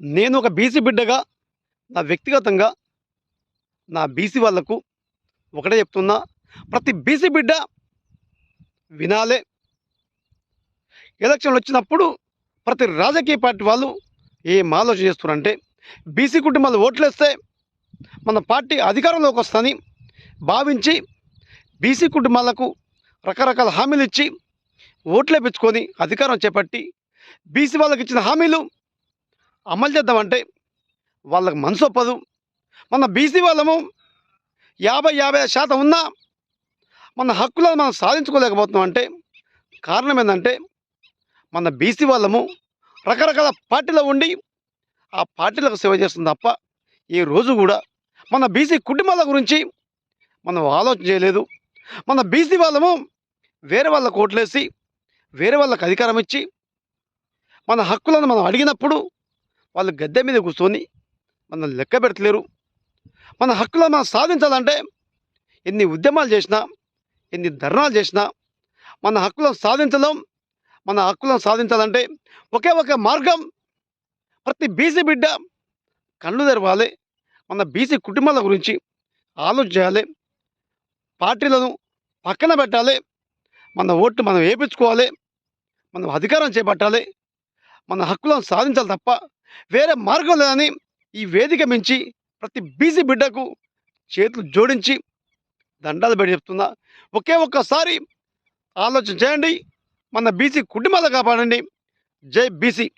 నేను ఒక బీసీ బిడ్డగా నా వ్యక్తిగతంగా నా బీసీ వాళ్లకు ఒకటే చెప్తున్నా. ప్రతి బీసీ బిడ్డ వినాలే. ఎలక్షన్లు వచ్చినప్పుడు ప్రతి రాజకీయ పార్టీ వాళ్ళు ఏం ఆలోచన చేస్తున్నారంటే, బీసీ కుటుంబాలు ఓట్లేస్తే మన పార్టీ అధికారంలోకి వస్తుందని భావించి బీసీ కుటుంబాలకు రకరకాల హామీలు ఇచ్చి ఓట్లేపించుకొని అధికారం చేపట్టి బీసీ వాళ్ళకి ఇచ్చిన హామీలు అమలు చేద్దామంటే వాళ్ళకి మనసు ఒప్పదు. మన బీసీ వాళ్ళము 50% ఉన్నా మన హక్కులను మనం సాధించుకోలేకపోతున్నాం. అంటే కారణం ఏంటంటే, మన బీసీ వాళ్ళము రకరకాల పార్టీలో ఉండి ఆ పార్టీలకు సేవ చేస్తుంది తప్ప ఈ రోజు కూడా మన బీసీ కుటుంబాల గురించి మనం ఆలోచన చేయలేదు. మన బీసీ వాళ్ళము వేరే వాళ్ళకు ఓట్లేసి వేరే వాళ్ళకు అధికారం ఇచ్చి మన హక్కులను మనం అడిగినప్పుడు వాళ్ళు గద్దె మీద కూర్చొని మనం లెక్క పెడతలేరు. మన హక్కులను మనం సాధించాలంటే ఎన్ని ఉద్యమాలు చేసినా, ఎన్ని ధర్నాలు చేసినా మన హక్కులను సాధించలేం. మన హక్కులను సాధించాలంటే ఒకే ఒక మార్గం, ప్రతి బీసీ బిడ్డ కళ్ళు తెరవాలి. మన బీసీ కుటుంబాల గురించి ఆలోచన చేయాలి. పార్టీలను పక్కన పెట్టాలి. మన ఓట్లు మనం వేయించుకోవాలి. మనం అధికారం చేపట్టాలి. మన హక్కులను సాధించాలి తప్ప వేరే మార్గం లేదని ఈ వేదిక మించి ప్రతి బీసీ బిడ్డకు చేతులు జోడించి దండాలు పెట్టి చెప్తున్నా. ఒకే ఒక్కసారి ఆలోచన చేయండి. మన బీసీ కుటుంబాలు కాపాడండి. జై బీసీ.